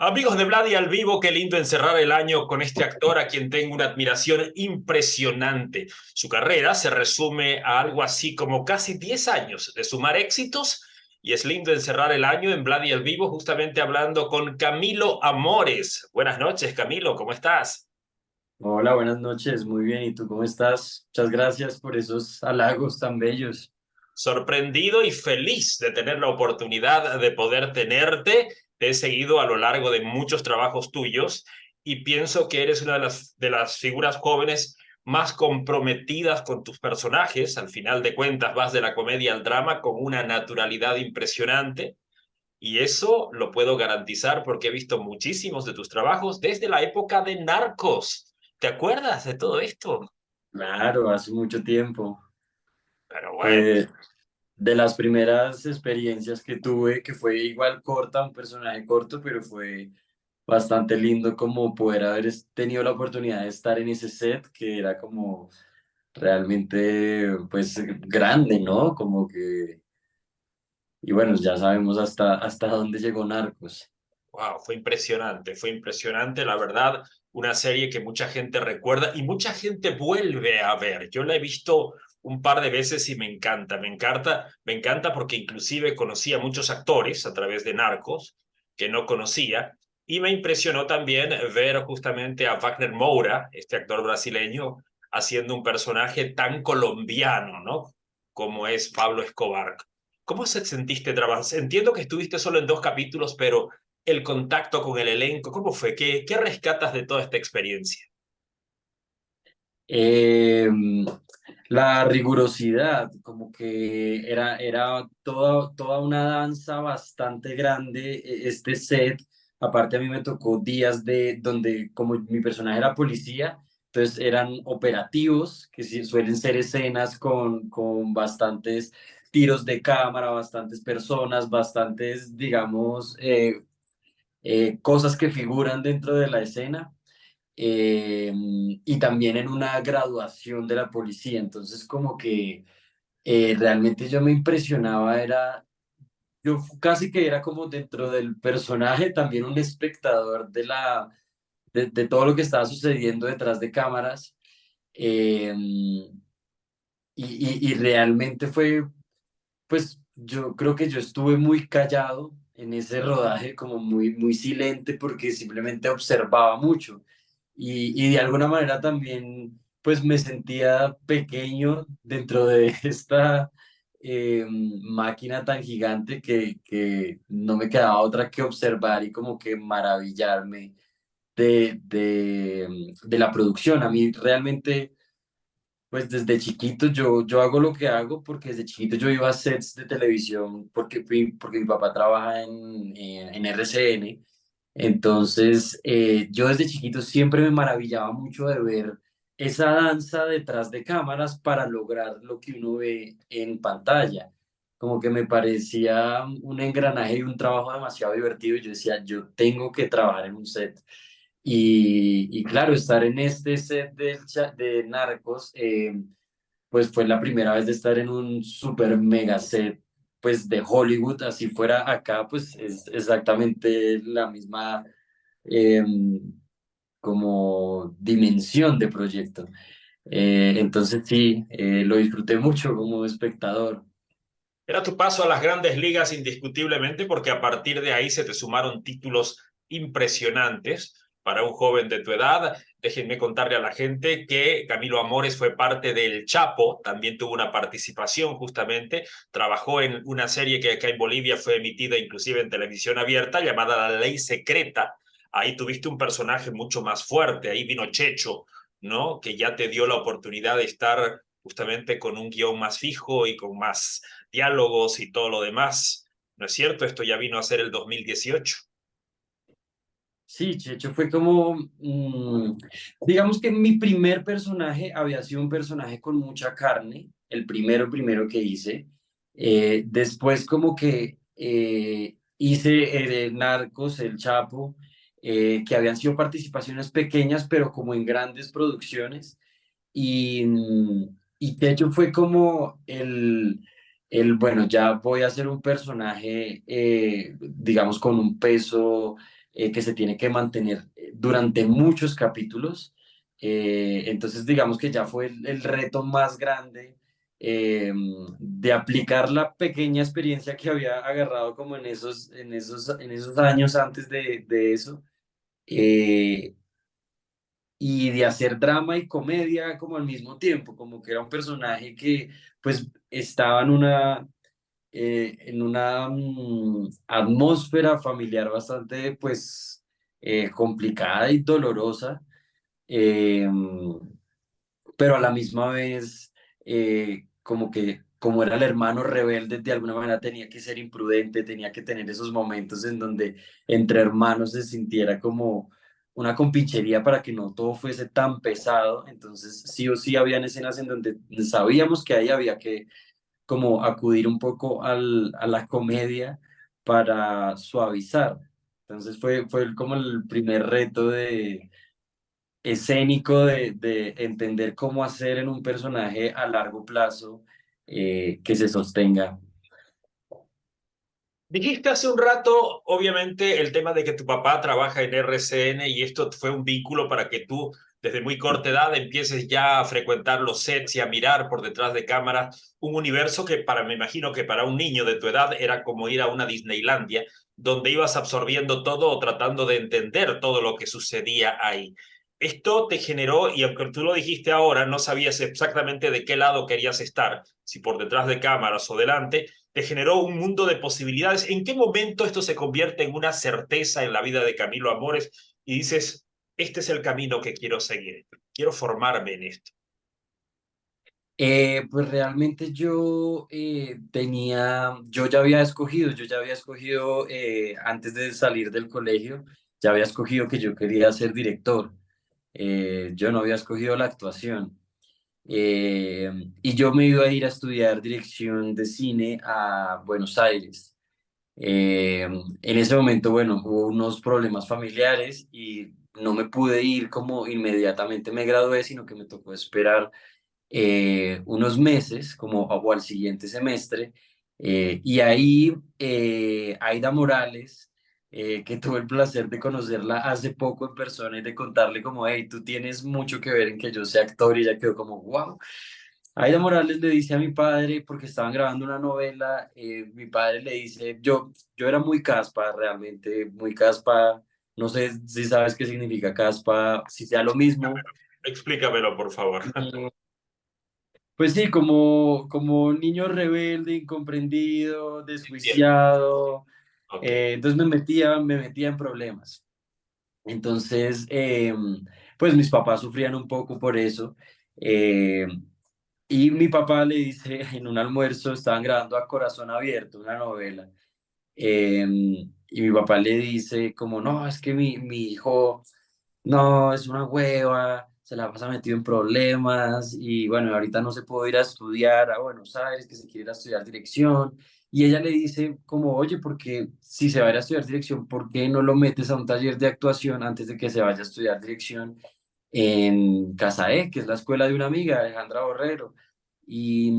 Amigos de Vladi al vivo, qué lindo encerrar el año con este actor a quien tengo una admiración impresionante. Su carrera se resume a algo así como casi 10 años de sumar éxitos y es lindo encerrar el año en Vladi al vivo justamente hablando con Camilo Amores. Buenas noches, Camilo, ¿cómo estás? Hola, buenas noches, muy bien, ¿y tú cómo estás? Muchas gracias por esos halagos tan bellos. Sorprendido y feliz de tener la oportunidad de poder tenerte. Te he seguido a lo largo de muchos trabajos tuyos y pienso que eres una de las figuras jóvenes más comprometidas con tus personajes. Al final de cuentas, vas de la comedia al drama con una naturalidad impresionante y eso lo puedo garantizar porque he visto muchísimos de tus trabajos desde la época de Narcos. ¿Te acuerdas de todo esto? Claro, hace mucho tiempo. Pero bueno. Fue de las primeras experiencias que tuve, que fue igual corta, un personaje corto, pero fue bastante lindo como poder haber tenido la oportunidad de estar en ese set, que era como realmente, pues, grande, ¿no? Como que, y bueno, ya sabemos hasta dónde llegó Narcos. Wow, fue impresionante, la verdad, una serie que mucha gente recuerda y mucha gente vuelve a ver. Yo la he visto un par de veces y me encanta porque inclusive conocí a muchos actores a través de Narcos que no conocía y me impresionó también ver justamente a Wagner Moura, este actor brasileño, haciendo un personaje tan colombiano, ¿no? Como es Pablo Escobar. ¿Cómo se sentiste trabajando? Entiendo que estuviste solo en 2 capítulos, pero el contacto con el elenco, ¿cómo fue? ¿Qué rescatas de toda esta experiencia? Eh, la rigurosidad, como que era toda una danza bastante grande, este set. Aparte a mí me tocó días de donde como mi personaje era policía, entonces eran operativos, que sí, suelen ser escenas con bastantes tiros de cámara, bastantes personas, bastantes, digamos, cosas que figuran dentro de la escena, y también en una graduación de la policía. Entonces, como que realmente yo me impresionaba, casi que era como dentro del personaje, también un espectador de todo lo que estaba sucediendo detrás de cámaras. eh, y realmente fue, pues yo creo que yo estuve muy callado en ese rodaje, como muy silente, porque simplemente observaba mucho. Y de alguna manera también, pues me sentía pequeño dentro de esta máquina tan gigante que no me quedaba otra que observar y como que maravillarme de la producción. A mí realmente, pues desde chiquito yo hago lo que hago porque desde chiquito yo iba a sets de televisión porque mi papá trabaja en RCN. Entonces, yo desde chiquito siempre me maravillaba mucho de ver esa danza detrás de cámaras para lograr lo que uno ve en pantalla. Como que me parecía un engranaje y un trabajo demasiado divertido y yo decía, yo tengo que trabajar en un set. Y claro, estar en este set de Narcos, pues fue la primera vez de estar en un super mega set, pues de Hollywood, así fuera acá, pues es exactamente la misma eh, como dimensión de proyecto. Entonces sí, lo disfruté mucho como espectador. Era tu paso a las grandes ligas indiscutiblemente porque a partir de ahí se te sumaron títulos impresionantes para un joven de tu edad. Déjenme contarle a la gente que Camilo Amores fue parte del Chapo, también tuvo una participación justamente, trabajó en una serie que acá en Bolivia fue emitida inclusive en televisión abierta llamada La Ley Secreta. Ahí tuviste un personaje mucho más fuerte, ahí vino Checho, ¿no? Que ya te dio la oportunidad de estar justamente con un guión más fijo y con más diálogos y todo lo demás. ¿No es cierto? Esto ya vino a ser el 2018. Sí, Checho fue como, digamos que mi primer personaje había sido un personaje con mucha carne, el primero que hice. Después como que hice Narcos, El Chapo, que habían sido participaciones pequeñas, pero como en grandes producciones. Y Checho fue como bueno, ya voy a ser un personaje, digamos, con un peso que se tiene que mantener durante muchos capítulos. Entonces, digamos que ya fue el reto más grande de aplicar la pequeña experiencia que había agarrado como en esos años antes de eso, eh, y de hacer drama y comedia como al mismo tiempo, como que era un personaje que pues estaba en una atmósfera familiar bastante pues complicada y dolorosa, eh, pero a la misma vez como que como era el hermano rebelde, de alguna manera tenía que ser imprudente, tenía que tener esos momentos en donde entre hermanos se sintiera como una compinchería para que no todo fuese tan pesado. Entonces sí o sí habían escenas en donde sabíamos que ahí había que como acudir un poco a la comedia para suavizar. Entonces fue como el primer reto escénico de entender cómo hacer en un personaje a largo plazo que se sostenga. Dijiste hace un rato, obviamente, el tema de que tu papá trabaja en RCN y esto fue un vínculo para que tú, desde muy corta edad, empieces ya a frecuentar los sets y a mirar por detrás de cámara un universo que me imagino que para un niño de tu edad era como ir a una Disneylandia, donde ibas absorbiendo todo o tratando de entender todo lo que sucedía ahí. Esto te generó, y aunque tú lo dijiste ahora, no sabías exactamente de qué lado querías estar, si por detrás de cámaras o delante, te generó un mundo de posibilidades. ¿En qué momento esto se convierte en una certeza en la vida de Camilo Amores y dices, este es el camino que quiero seguir, quiero formarme en esto? Pues realmente yo ya había escogido antes de salir del colegio, ya había escogido que yo quería ser director. Yo no había escogido la actuación. Eh, y yo me iba a ir a estudiar dirección de cine a Buenos Aires. En ese momento, bueno, hubo unos problemas familiares y no me pude ir como inmediatamente me gradué, sino que me tocó esperar unos meses, como o al siguiente semestre, y ahí Aida Morales, que tuve el placer de conocerla hace poco en persona y de contarle como, hey, tú tienes mucho que ver en que yo sea actor, y ella quedó como, wow. Aida Morales le dice a mi padre, porque estaban grabando una novela, mi padre le dice, yo era muy caspa, realmente, muy caspa, no sé si sabes qué significa caspa, si sea lo mismo. Explícamelo, por favor. Pues sí, como niño rebelde, incomprendido, Entiendo. desjuiciado, Ok. entonces me metía en problemas. Entonces, pues mis papás sufrían un poco por eso. eh, y mi papá le dice, en un almuerzo, estaban grabando A Corazón Abierto, una novela, y mi papá le dice como, no, es que mi hijo no, es una hueva, se la pasa metido en problemas y bueno, ahorita no se puede ir a estudiar a Buenos Aires, que se quiere ir a estudiar dirección. Y ella le dice como, oye, porque si se va a ir a estudiar dirección, ¿por qué no lo metes a un taller de actuación antes de que se vaya a estudiar dirección en Casae, que es la escuela de una amiga, Alejandra Borrero? Y,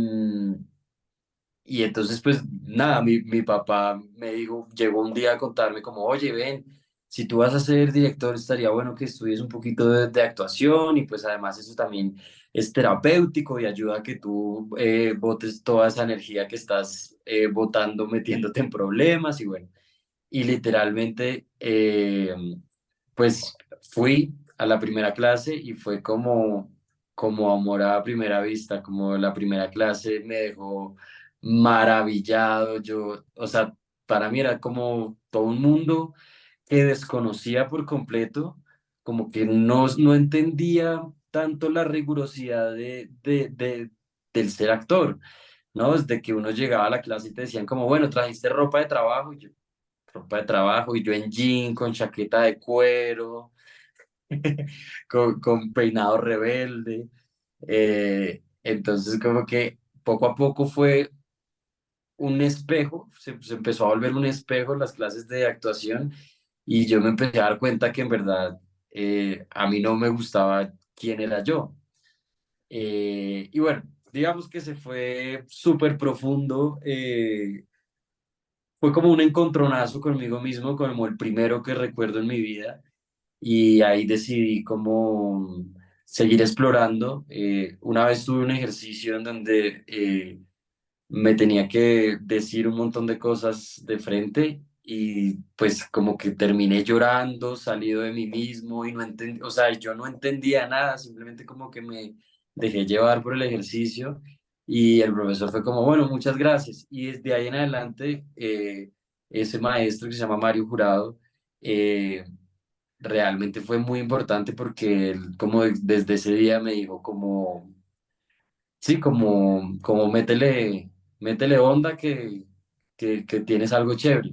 y entonces, pues nada, mi papá me dijo, llegó un día a contarme como, oye, ven, si tú vas a ser director, estaría bueno que estudies un poquito de actuación y pues además eso también es terapéutico y ayuda a que tú botes toda esa energía que estás botando, metiéndote en problemas y bueno, y literalmente pues fui a la primera clase y fue como amor a primera vista, como la primera clase me dejó maravillado. Yo, o sea, para mí era como todo un mundo que desconocía por completo, como que no entendía tanto la rigurosidad del ser actor, ¿no? Desde que uno llegaba a la clase y te decían como, bueno, trajiste ropa de trabajo, y yo en jean, con chaqueta de cuero, con peinado rebelde. Entonces como que poco a poco fue un espejo, se empezó a volver un espejo las clases de actuación y yo me empecé a dar cuenta que en verdad a mí no me gustaba quién era yo. Y bueno, digamos que se fue súper profundo fue como un encontronazo conmigo mismo, como el primero que recuerdo en mi vida, y ahí decidí como seguir explorando. Una vez tuve un ejercicio en donde me tenía que decir un montón de cosas de frente y pues como que terminé llorando, salido de mí mismo y no entendí, o sea, yo no entendía nada, simplemente como que me dejé llevar por el ejercicio y el profesor fue como, bueno, muchas gracias. Y desde ahí en adelante, ese maestro que se llama Mario Jurado, eh, realmente fue muy importante porque él como desde ese día me dijo como sí, como métele onda que tienes algo chévere.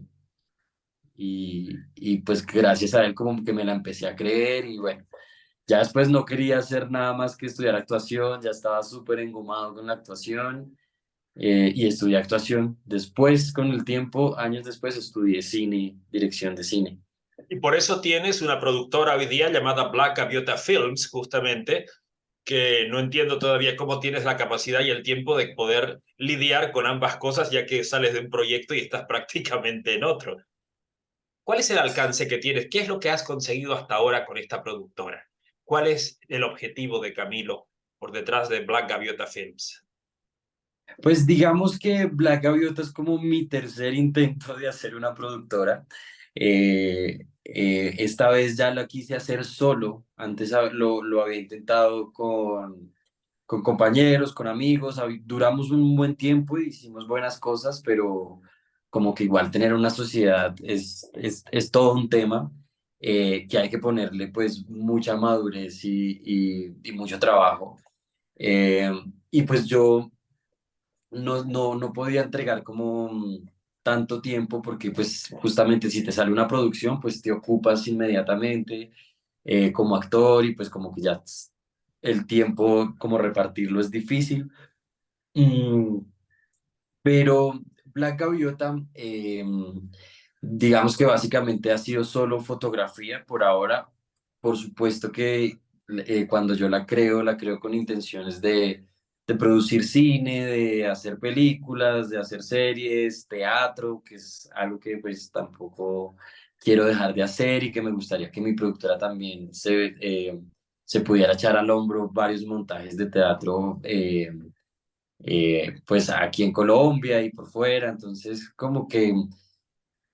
Y pues gracias a él como que me la empecé a creer y bueno, ya después no quería hacer nada más que estudiar actuación, ya estaba súper engomado con la actuación y estudié actuación. Después, con el tiempo, años después, estudié cine, dirección de cine. Y por eso tienes una productora hoy día llamada Black Gaviota Films, justamente, que no entiendo todavía cómo tienes la capacidad y el tiempo de poder lidiar con ambas cosas, ya que sales de un proyecto y estás prácticamente en otro. ¿Cuál es el alcance que tienes? ¿Qué es lo que has conseguido hasta ahora con esta productora? ¿Cuál es el objetivo de Camilo por detrás de Black Gaviota Films? Pues digamos que Black Gaviota es como mi tercer intento de hacer una productora. Esta vez ya la quise hacer solo. Antes lo había intentado con compañeros, con amigos. Duramos un buen tiempo y hicimos buenas cosas, pero como que igual tener una sociedad es todo un tema que hay que ponerle pues mucha madurez y mucho trabajo. Eh, y pues yo no podía entregar como tanto tiempo porque pues justamente si te sale una producción pues te ocupas inmediatamente como actor y pues como que ya el tiempo como repartirlo es difícil. Mm, pero Black Gaviota, digamos que básicamente ha sido solo fotografía por ahora. Por supuesto que cuando yo la creo con intenciones de producir cine, de hacer películas, de hacer series, teatro, que es algo que pues tampoco quiero dejar de hacer y que me gustaría que mi productora también se pudiera echar al hombro varios montajes de teatro. Pues aquí en Colombia y por fuera, entonces como que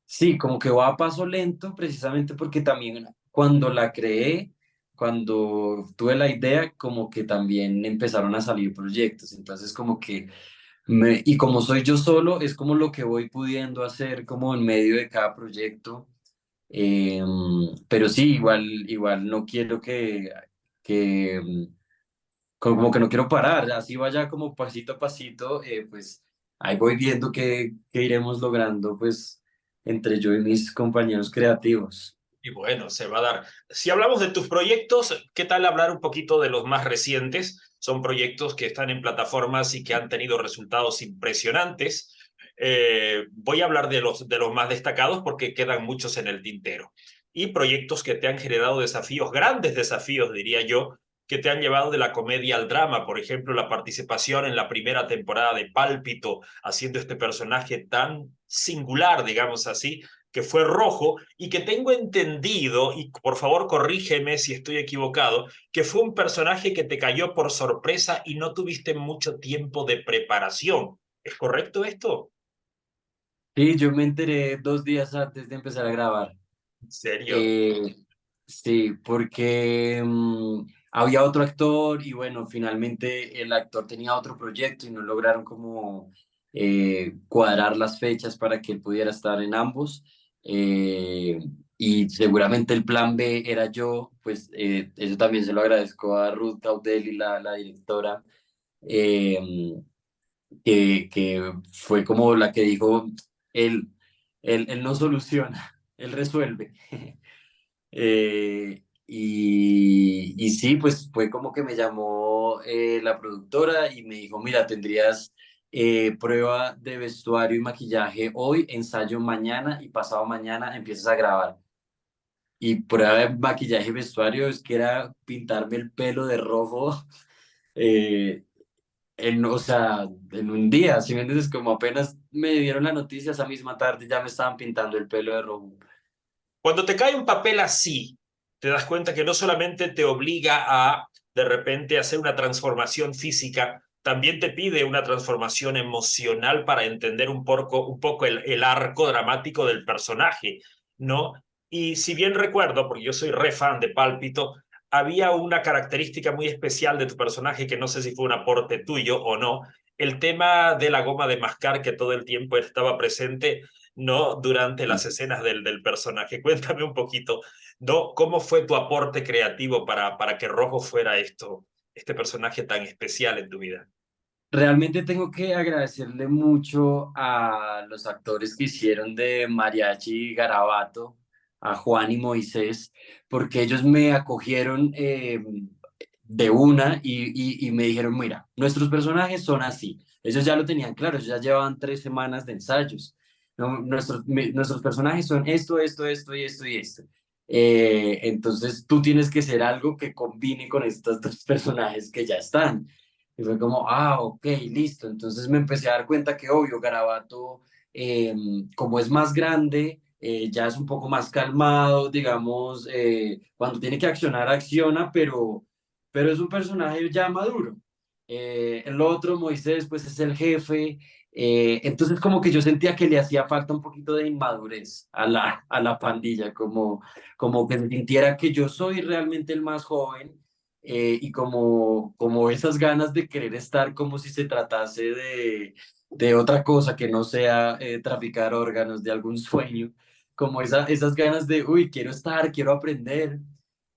sí, como que va a paso lento precisamente porque también cuando la creé, cuando tuve la idea, como que también empezaron a salir proyectos, entonces como que y como soy yo solo, es como lo que voy pudiendo hacer como en medio de cada proyecto. Pero sí, igual no quiero que como que no quiero parar, así vaya como pasito a pasito, pues ahí voy viendo que iremos logrando pues entre yo y mis compañeros creativos. Y bueno, se va a dar. Si hablamos de tus proyectos, ¿qué tal hablar un poquito de los más recientes? Son proyectos que están en plataformas y que han tenido resultados impresionantes. Voy a hablar de los más destacados porque quedan muchos en el tintero. Y proyectos que te han generado desafíos, grandes desafíos, diría yo, que te han llevado de la comedia al drama. Por ejemplo, la participación en la primera temporada de Pálpito, haciendo este personaje tan singular, digamos así, que fue Rojo y que tengo entendido, y por favor corrígeme si estoy equivocado, que fue un personaje que te cayó por sorpresa y no tuviste mucho tiempo de preparación. ¿Es correcto esto? Sí, yo me enteré 2 días antes de empezar a grabar. ¿En serio? Eh, sí, porque había otro actor y bueno, finalmente el actor tenía otro proyecto y no lograron como cuadrar las fechas para que él pudiera estar en ambos. Eh, y seguramente el plan B era yo, pues eso también se lo agradezco a Ruth Caudelli, la directora, eh, que fue como la que dijo, él, él no soluciona, él resuelve. Y sí, pues fue como que me llamó la productora y me dijo, mira, tendrías prueba de vestuario y maquillaje hoy, ensayo mañana y pasado mañana empiezas a grabar. Y prueba de maquillaje y vestuario es que era pintarme el pelo de rojo, eh, o sea, en un día, si me entiendes, como apenas me dieron la noticia, esa misma tarde ya me estaban pintando el pelo de rojo. Cuando te cae un papel así, te das cuenta que no solamente te obliga a de repente hacer una transformación física, también te pide una transformación emocional para entender un poco el arco dramático del personaje, ¿no? Y si bien recuerdo, porque yo soy re fan de Pálpito, había una característica muy especial de tu personaje que no sé si fue un aporte tuyo o no, el tema de la goma de mascar que todo el tiempo estaba presente, ¿no? Durante las escenas del personaje. Cuéntame un poquito, ¿no? ¿Cómo fue tu aporte creativo para que Rojo fuera esto, este personaje tan especial en tu vida? Realmente tengo que agradecerle mucho a los actores que hicieron de Mariachi y Garabato, a Juan y Moisés, porque ellos me acogieron de una y me dijeron, mira, nuestros personajes son así. Ellos ya lo tenían claro, ellos ya llevaban 3 semanas de ensayos. No, nuestros personajes son esto, esto, esto y esto y esto. Entonces tú tienes que ser algo que combine con estos dos personajes que ya están. Y fue como, ah, ok, listo. Entonces me empecé a dar cuenta que, obvio, Garabato, eh, como es más grande, ya es un poco más calmado, digamos, cuando tiene que accionar, acciona, pero es un personaje ya maduro. El otro, Moisés, pues es el jefe. Entonces como que yo sentía que le hacía falta un poquito de inmadurez a la pandilla, como que se sintiera que yo soy realmente el más joven y como esas ganas de querer estar como si se tratase de otra cosa que no sea traficar órganos, de algún sueño, como esas ganas de, uy, quiero estar, quiero aprender,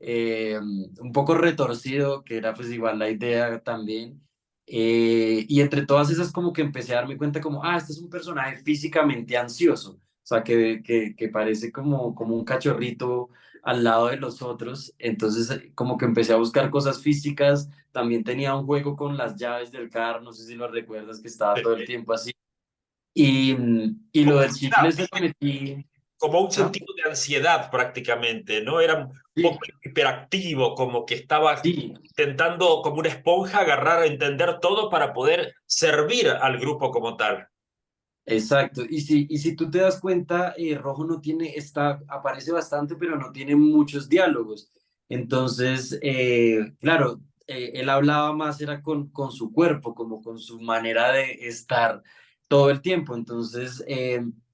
un poco retorcido, que era pues igual la idea también. Y entre todas esas como que empecé a darme cuenta como, ah, este es un personaje físicamente ansioso, o sea, que parece como un cachorrito al lado de los otros. Entonces, como que empecé a buscar cosas físicas. También tenía un juego con las llaves del carro, no sé si lo recuerdas, que estaba todo el tiempo así. Y lo Como del chicle ansiedad, se lo metí. como un ¿Ah? sentido de ansiedad prácticamente, ¿no? Era un poco Sí, hiperactivo, como que estaba sí, intentando como una esponja agarrar a entender todo para poder servir al grupo como tal. exacto. Y si tú te das cuenta, Rojo no tiene, aparece bastante, pero no tiene muchos diálogos. Entonces, claro, él hablaba más, era con su cuerpo, como con su manera de estar todo el tiempo. Entonces,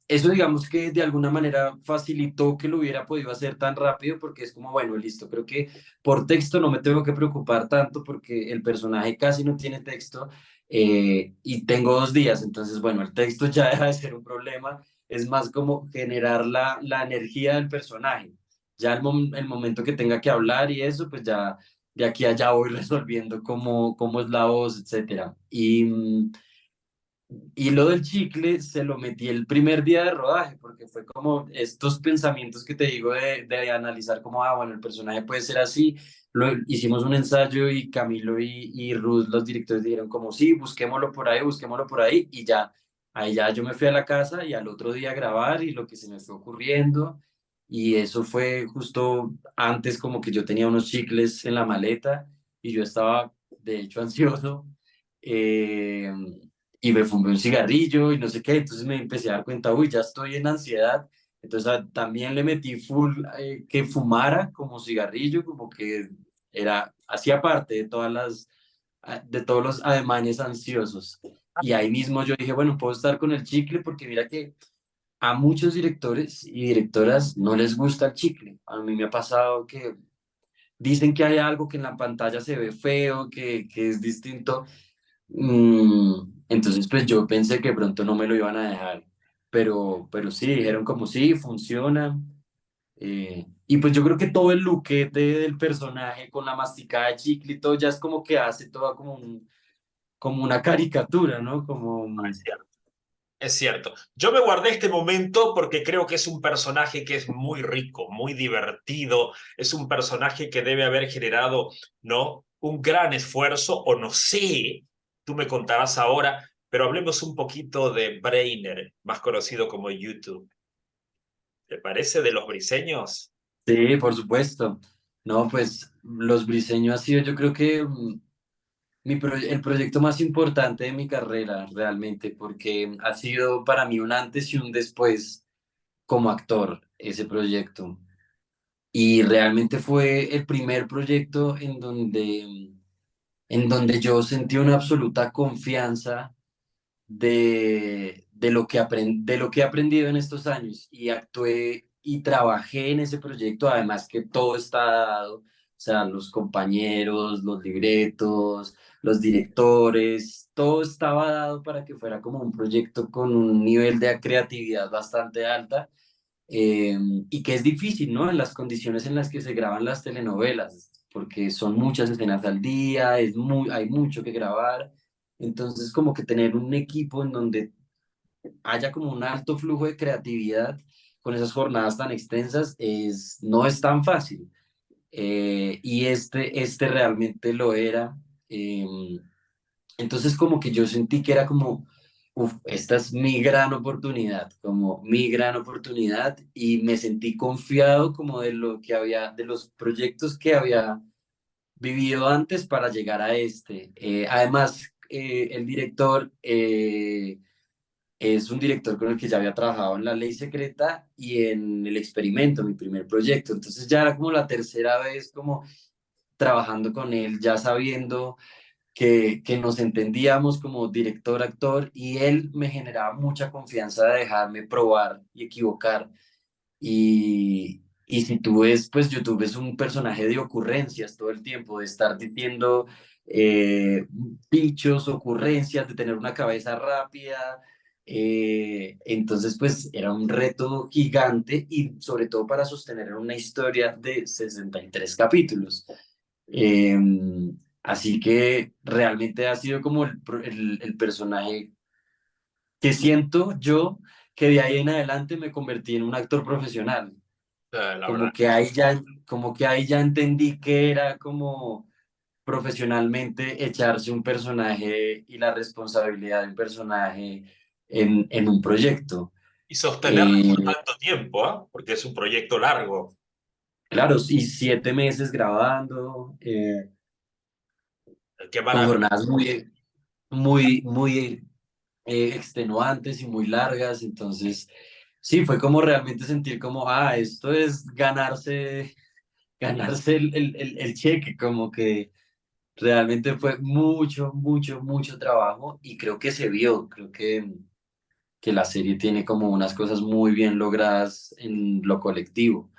eso digamos que de alguna manera facilitó que lo hubiera podido hacer tan rápido, porque es como, bueno, listo, creo que por texto no me tengo que preocupar tanto porque el personaje casi no tiene texto y tengo 2 días, entonces, bueno, el texto ya deja de ser un problema, es más como generar la energía del personaje. Ya el momento que tenga que hablar y eso, pues ya de aquí a allá voy resolviendo cómo es la voz, etcétera. Y lo del chicle se lo metí el primer día de rodaje, porque fue como estos pensamientos que te digo de analizar como, ah, bueno, el personaje puede ser así. Hicimos un ensayo y Camilo y Ruth, los directores, dijeron como, sí, busquémoslo por ahí, y ya, ahí ya yo me fui a la casa y al otro día a grabar y lo que se me fue ocurriendo. Y eso fue justo antes como que yo tenía unos chicles en la maleta y yo estaba, de hecho, ansioso. Eh, y me fumé un cigarrillo y no sé qué, entonces me empecé a dar cuenta, uy, ya estoy en ansiedad, entonces también le metí full que fumara como cigarrillo, como que hacía parte de todos los ademanes ansiosos. Y ahí mismo yo dije, bueno, puedo estar con el chicle porque mira que a muchos directores y directoras no les gusta el chicle. A mí me ha pasado que dicen que hay algo que en la pantalla se ve feo, que es distinto. Entonces, pues yo pensé que pronto no me lo iban a dejar, pero sí, dijeron como sí, funciona. Y pues yo creo que todo el lookete del personaje con la masticada de chicle y todo ya es como que hace todo como una caricatura, ¿no? Como, Es cierto. Es cierto. Yo me guardé este momento porque creo que es un personaje que es muy rico, muy divertido. Es un personaje que debe haber generado, ¿no? Un gran esfuerzo, o no sé, tú me contarás ahora, pero hablemos un poquito de Brainer, más conocido como YouTube. ¿Te parece de los briseños? sí, por supuesto. No, pues los briseños ha sido, yo creo que El proyecto más importante de mi carrera, realmente, porque ha sido para mí un antes y un después como actor, ese proyecto. Y realmente fue el primer proyecto en donde yo sentí una absoluta confianza de lo que de lo que he aprendido en estos años y actué y trabajé en ese proyecto, además que todo está dado, o sea, los compañeros, los libretos, los directores, todo estaba dado para que fuera como un proyecto con un nivel de creatividad bastante alta, eh, y que es difícil, ¿no? En las condiciones en las que se graban las telenovelas, porque son muchas escenas al día, hay mucho que grabar, entonces como que tener un equipo en donde haya como un alto flujo de creatividad con esas jornadas tan extensas no es tan fácil. Y este realmente lo era. Entonces como que yo sentí que era como, esta es mi gran oportunidad, como mi gran oportunidad y me sentí confiado como de lo que había, de los proyectos que había vivido antes para llegar a este. Además, el director es un director con el que ya había trabajado en La Ley Secreta y en El Experimento, mi primer proyecto. Entonces ya era como la tercera vez como trabajando con él, ya sabiendo que nos entendíamos como director-actor y él me generaba mucha confianza de dejarme probar y equivocar. Y si tú ves, pues YouTube es un personaje de ocurrencias todo el tiempo, de estar diciendo dichos, ocurrencias, de tener una cabeza rápida. Entonces, pues era un reto gigante y sobre todo para sostener una historia de 63 capítulos. Eh, Así que realmente ha sido como el personaje que siento yo que de ahí en adelante me convertí en un actor profesional. La verdad. Como que ahí ya, como que ahí ya entendí que era como profesionalmente echarse un personaje y la responsabilidad de un personaje en un proyecto. Y sostenerlo Eh, por tanto tiempo, ¿ah? Porque es un proyecto largo. claro, y 7 meses grabando, Qué con maravilla. jornadas muy extenuantes y muy largas. Entonces, sí, fue como realmente sentir como, esto es ganarse el cheque, como que realmente fue mucho, mucho, mucho trabajo y creo que se vio, creo que la serie tiene como unas cosas muy bien logradas en lo colectivo.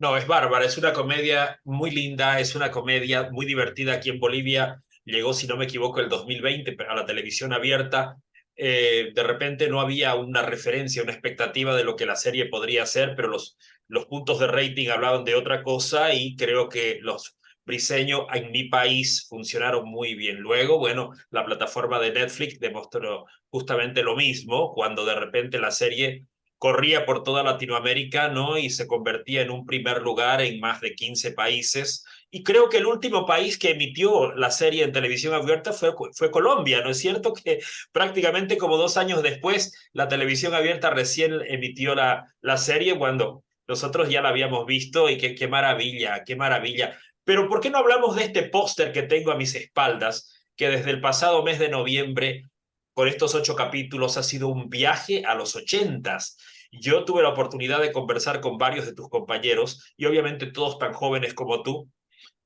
No, es bárbara, es una comedia muy linda, es una comedia muy divertida aquí en Bolivia. Llegó, si no me equivoco, el 2020 a la televisión abierta. De repente no había una referencia, una expectativa de lo que la serie podría ser, pero los puntos de rating hablaban de otra cosa y creo que los briseños en mi país funcionaron muy bien. Luego, bueno, la plataforma de Netflix demostró justamente lo mismo, cuando de repente la serie corría por toda Latinoamérica, ¿no? Y se convertía en un primer lugar en más de 15 países. Y creo que el último país que emitió la serie en televisión abierta fue Colombia, ¿no es cierto? Que prácticamente como 2 años después, la televisión abierta recién emitió la serie cuando nosotros ya la habíamos visto y qué maravilla, qué maravilla. Pero ¿por qué no hablamos de este póster que tengo a mis espaldas, que desde el pasado mes de noviembre con estos 8 capítulos ha sido un viaje a los 80s? Yo tuve la oportunidad de conversar con varios de tus compañeros y obviamente todos tan jóvenes como tú,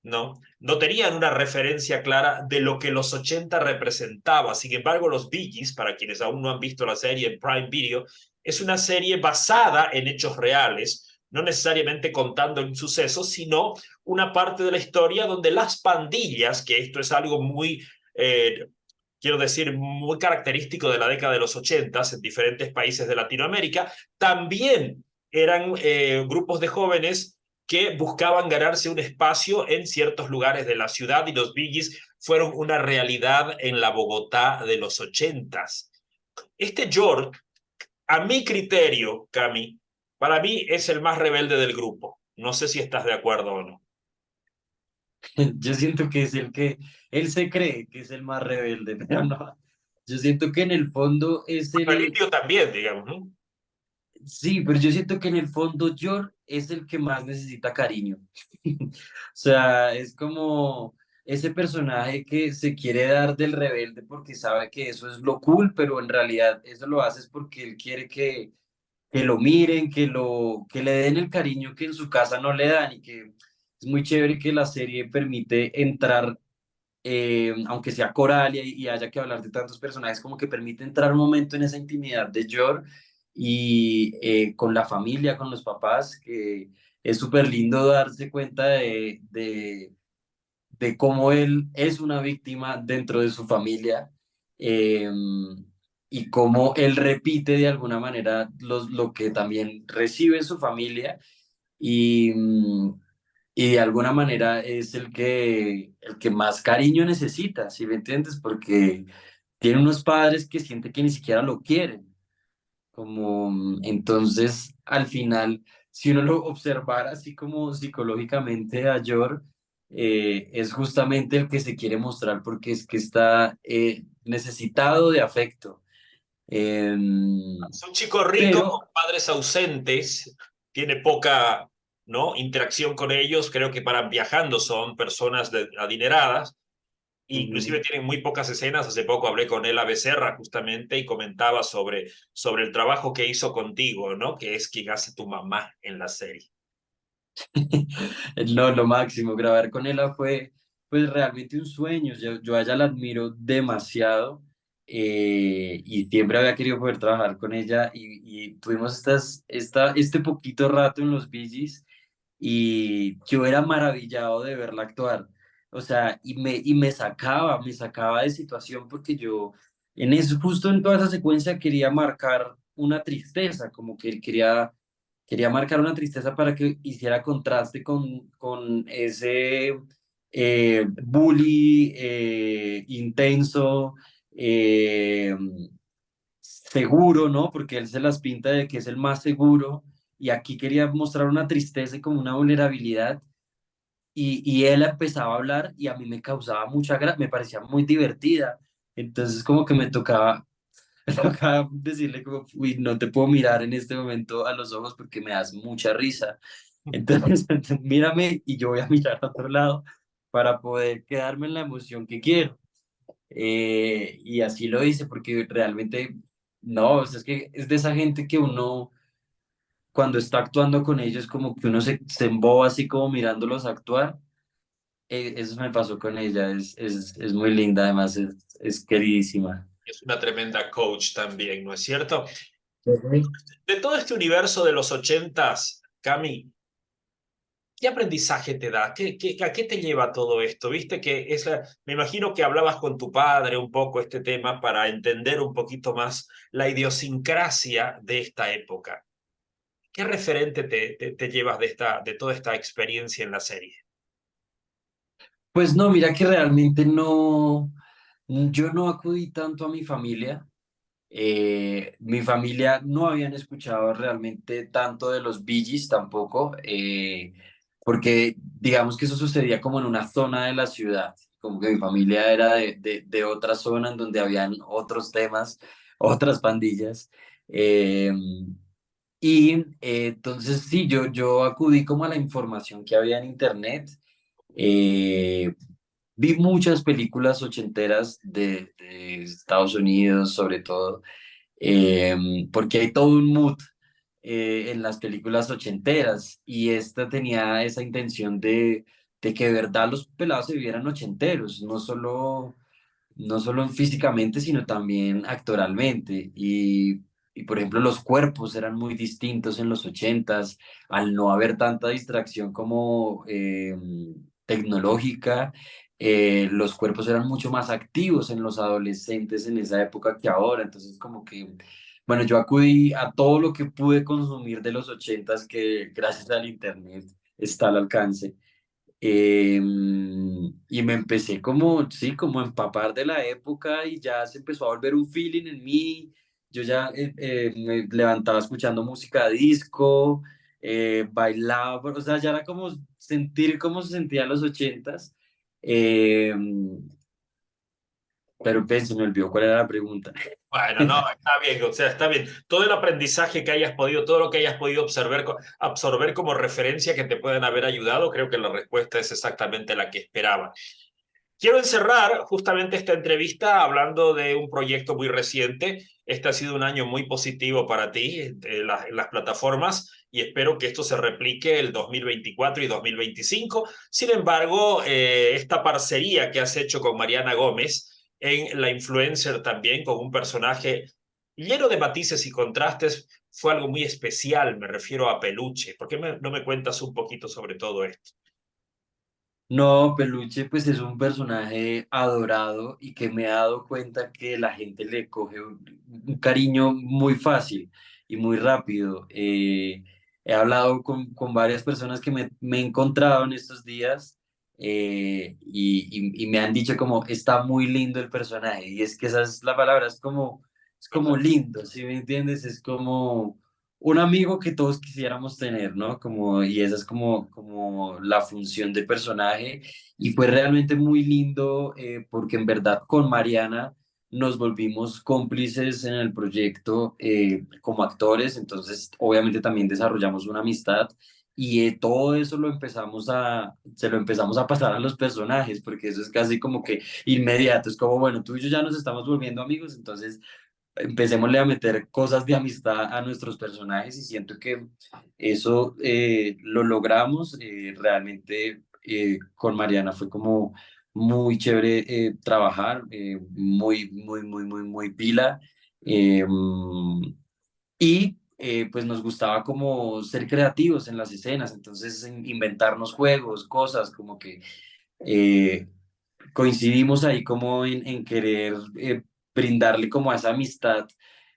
¿no? No tenían una referencia clara de lo que los 80 representaba. Sin embargo, los Bee Gees, para quienes aún no han visto la serie en Prime Video, es una serie basada en hechos reales, no necesariamente contando un suceso, sino una parte de la historia donde las pandillas, que esto es algo muy quiero decir, muy característico de la década de los 80 en diferentes países de Latinoamérica, también eran grupos de jóvenes que buscaban ganarse un espacio en ciertos lugares de la ciudad y los Bee Gees fueron una realidad en la Bogotá de los 80. Este George, a mi criterio, Cami, para mí es el más rebelde del grupo. No sé si estás de acuerdo o no. Yo siento que es él se cree que es el más rebelde, pero no. Yo siento que en el fondo es Bueno, el indio también, digamos, ¿no? sí, pero yo siento que en el fondo George es el que más necesita cariño. O sea, es como, ese personaje que se quiere dar del rebelde porque sabe que eso es lo cool, pero en realidad eso lo hace es porque él quiere que lo miren, que le den el cariño que en su casa no le dan y que es muy chévere que la serie permite entrar, aunque sea coral y haya que hablar de tantos personajes, como que permite entrar un momento en esa intimidad de Yor y con la familia, con los papás, que es súper lindo darse cuenta de cómo él es una víctima dentro de su familia, eh, y cómo él repite de alguna manera lo que también recibe en su familia y, y de alguna manera es el que más cariño necesita, ¿sí me entiendes? Porque tiene unos padres que siente que ni siquiera lo quieren. Como, entonces, al final, si uno lo observara así como psicológicamente a Yor, es justamente el que se quiere mostrar porque es que está necesitado de afecto. Es un chico rico con Pero padres ausentes, tiene poca, ¿no?, interacción con ellos, creo que para viajando son personas adineradas, inclusive ujú, tienen muy pocas escenas. Hace poco hablé con Ela Becerra justamente y comentaba sobre el trabajo que hizo contigo, ¿no?, que es quien hace tu mamá en la serie. no, lo máximo, grabar con ella fue pues realmente un sueño. Yo a ella la admiro demasiado, y siempre había querido poder trabajar con ella y tuvimos este poquito rato en los Bee Gees y yo era maravillado de verla actuar. O sea, me sacaba de situación porque yo en eso, justo en toda esa secuencia quería marcar una tristeza, como que quería marcar una tristeza para que hiciera contraste con ese bully intenso, eh, seguro, ¿no? Porque él se las pinta de que es el más seguro y aquí quería mostrar una tristeza y como una vulnerabilidad y él empezaba a hablar y a mí me causaba mucha gracia, me parecía muy divertida. Entonces como que me tocaba, me tocaba decirle como, uy, no te puedo mirar en este momento a los ojos porque me das mucha risa. Entonces, mírame y yo voy a mirar a otro lado para poder quedarme en la emoción que quiero. Y así lo hice porque realmente, no, o sea, es que es de esa gente que uno, cuando está actuando con ellos, como que uno se emboba así como mirándolos actuar. Eso me pasó con ella, es muy linda, además es queridísima. Es una tremenda coach también, ¿no es cierto? Ujú. De todo este universo de los ochentas, Cami, ¿qué aprendizaje te da? A qué te lleva todo esto? Viste que me imagino que hablabas con tu padre un poco este tema para entender un poquito más la idiosincrasia de esta época. ¿Qué referente te llevas de toda esta experiencia en la serie? Pues no, mira que realmente no, yo no acudí tanto a mi familia. Mi familia no habían escuchado realmente tanto de los Bee Gees tampoco, porque digamos que eso sucedía como en una zona de la ciudad, como que mi familia era de otra zona en donde habían otros temas, otras pandillas. eh, entonces sí, yo acudí como a la información que había en internet. eh, Vi muchas películas ochenteras de Estados Unidos, sobre todo, eh, porque hay todo un mood en las películas ochenteras y esta tenía esa intención de que de verdad los pelados se vieran ochenteros, no solo físicamente, sino también actoralmente. Y, por ejemplo, los cuerpos eran muy distintos en los ochentas, al no haber tanta distracción como tecnológica. Los cuerpos eran mucho más activos en los adolescentes en esa época que ahora. Entonces, como que, bueno, yo acudí a todo lo que pude consumir de los ochentas, que gracias al internet está al alcance. Y me empecé como, sí, como a empapar de la época y ya se empezó a volver un feeling en mí. Yo ya me levantaba escuchando música disco, bailaba, o sea, ya era como sentir cómo se sentía los ochentas. Pero se me olvidó cuál era la pregunta. Bueno, no, está bien, o sea, está bien. Todo el aprendizaje que hayas podido, todo lo que hayas podido absorber como referencia que te pueden haber ayudado, creo que la respuesta es exactamente la que esperaba. Quiero encerrar justamente esta entrevista hablando de un proyecto muy reciente. Este ha sido un año muy positivo para ti en las plataformas y espero que esto se replique el 2024 y 2025. Sin embargo, esta parcería que has hecho con Mariana Gómez en La Influencer también, con un personaje lleno de matices y contrastes, fue algo muy especial. Me refiero a Peluche. ¿Por qué no me cuentas un poquito sobre todo esto? No, Peluche pues es un personaje adorado y que me he dado cuenta que la gente le coge un cariño muy fácil y muy rápido. He hablado con varias personas que me he encontrado en estos días y me han dicho como está muy lindo el personaje y es que esa es la palabra, es como lindo, ¿sí me entiendes? Es como un amigo que todos quisiéramos tener, ¿no? Como, y esa es como la función de personaje. Y fue realmente muy lindo porque en verdad con Mariana nos volvimos cómplices en el proyecto como actores, entonces obviamente también desarrollamos una amistad y todo eso se lo empezamos a pasar a los personajes, porque eso es casi como que inmediato, es como, bueno, tú y yo ya nos estamos volviendo amigos, entonces empecémosle a meter cosas de amistad a nuestros personajes y siento que eso lo logramos. Realmente con Mariana fue como muy chévere trabajar, muy pila. Pues nos gustaba como ser creativos en las escenas, entonces inventarnos juegos, cosas como que eh, coincidimos ahí como en querer brindarle como a esa amistad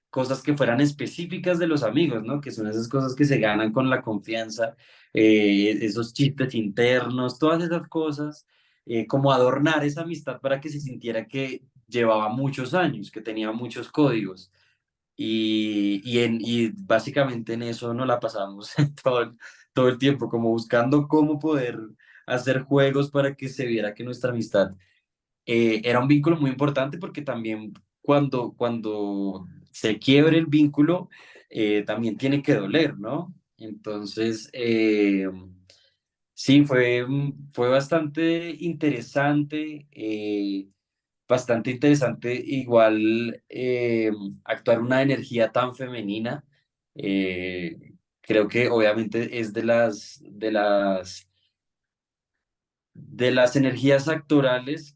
cosas que fueran específicas de los amigos, ¿no? Que son esas cosas que se ganan con la confianza, esos chistes internos, todas esas cosas, como adornar esa amistad para que se sintiera que llevaba muchos años, que tenía muchos códigos. Y básicamente en eso nos la pasamos todo el tiempo, como buscando cómo poder hacer juegos para que se viera que nuestra amistad era un vínculo muy importante porque también cuando se quiebre el vínculo, también tiene que doler, ¿no? Entonces, sí, fue bastante interesante igual actuar una energía tan femenina. Creo que obviamente es de las energías actorales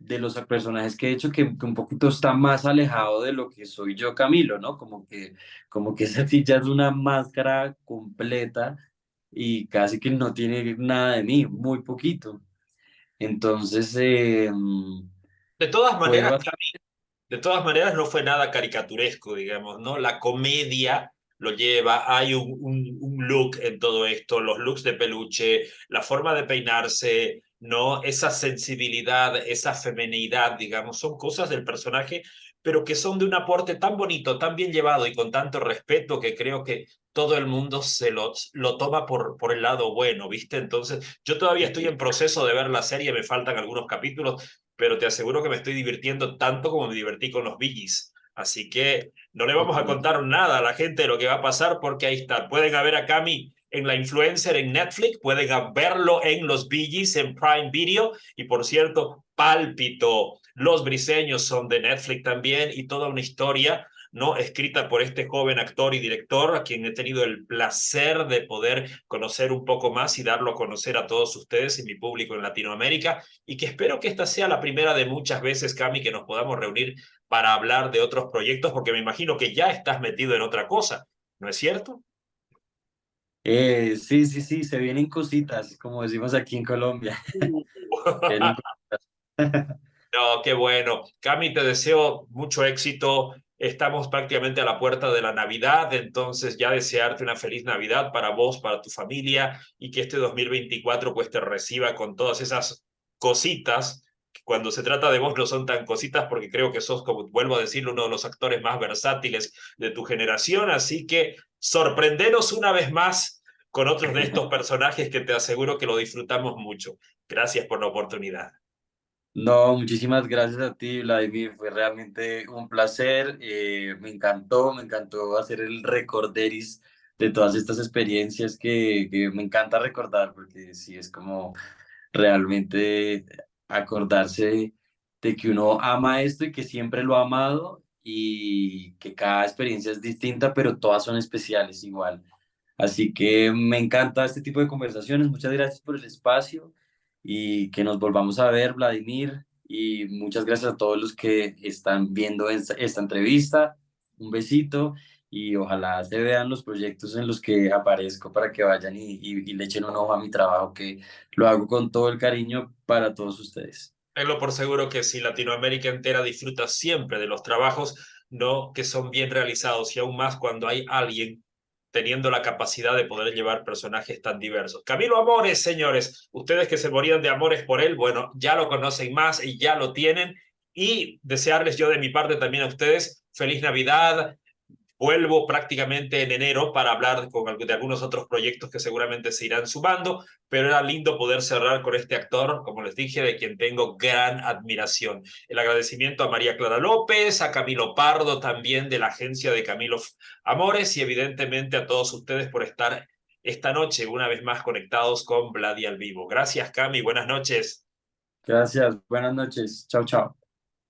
de los personajes que he hecho que un poquito está más alejado de lo que soy yo, Camilo, ¿no? Como que esa sí ya es una máscara completa y casi que no tiene nada de mí, muy poquito. Entonces, De todas fue maneras, bastante... de todas maneras, no fue nada caricaturesco, digamos, ¿no? La comedia lo lleva, hay un look en todo esto, los looks de Peluche, la forma de peinarse, ¿no? Esa sensibilidad, esa femenidad, digamos, son cosas del personaje, pero que son de un aporte tan bonito, tan bien llevado y con tanto respeto que creo que todo el mundo lo toma por el lado bueno, ¿viste? Entonces, yo todavía estoy en proceso de ver la serie, me faltan algunos capítulos, pero te aseguro que me estoy divirtiendo tanto como me divertí con los Bee Gees. Así que no le vamos a contar nada a la gente de lo que va a pasar porque ahí está. Pueden ver a Cami en La Influencer en Netflix, pueden verlo en los Bee Gees en Prime Video y por cierto, Pálpito, Los Briseños son de Netflix también y toda una historia, ¿no? Escrita por este joven actor y director, a quien he tenido el placer de poder conocer un poco más y darlo a conocer a todos ustedes y mi público en Latinoamérica y que espero que esta sea la primera de muchas veces, Cami, que nos podamos reunir para hablar de otros proyectos, porque me imagino que ya estás metido en otra cosa, ¿no es cierto? Sí, sí, sí, se vienen cositas, como decimos aquí en Colombia. Se vienen cositas. No, qué bueno. Cami, te deseo mucho éxito. Estamos prácticamente a la puerta de la Navidad, entonces ya desearte una feliz Navidad para vos, para tu familia y que este 2024 pues te reciba con todas esas cositas. Cuando se trata de vos no son tan cositas porque creo que sos, como vuelvo a decirlo, uno de los actores más versátiles de tu generación, así que sorprenderos una vez más con otros de estos personajes que te aseguro que lo disfrutamos mucho. Gracias por la oportunidad. No, muchísimas gracias a ti, Vladimir. Fue realmente un placer. Me encantó hacer el recorderis de todas estas experiencias que me encanta recordar, porque sí es como realmente acordarse de que uno ama esto y que siempre lo ha amado y que cada experiencia es distinta, pero todas son especiales igual. Así que me encanta este tipo de conversaciones. Muchas gracias por el espacio y que nos volvamos a ver, Vladimir. Y muchas gracias a todos los que están viendo esta entrevista. Un besito y ojalá se vean los proyectos en los que aparezco para que vayan y le echen un ojo a mi trabajo, que lo hago con todo el cariño para todos ustedes. Tenlo por seguro que si Latinoamérica entera disfruta siempre de los trabajos, no que son bien realizados y aún más cuando hay alguien teniendo la capacidad de poder llevar personajes tan diversos. Camilo Amores, señores, ustedes que se morían de amores por él, bueno, ya lo conocen más y ya lo tienen. Y desearles yo de mi parte también a ustedes feliz Navidad. Vuelvo prácticamente en enero para hablar de algunos otros proyectos que seguramente se irán sumando, pero era lindo poder cerrar con este actor, como les dije, de quien tengo gran admiración. El agradecimiento a María Clara López, a Camilo Pardo también de la agencia de Camilo Amores y evidentemente a todos ustedes por estar esta noche una vez más conectados con Vladi al vivo. Gracias, Cami, buenas noches. Gracias, buenas noches. Chao, chao.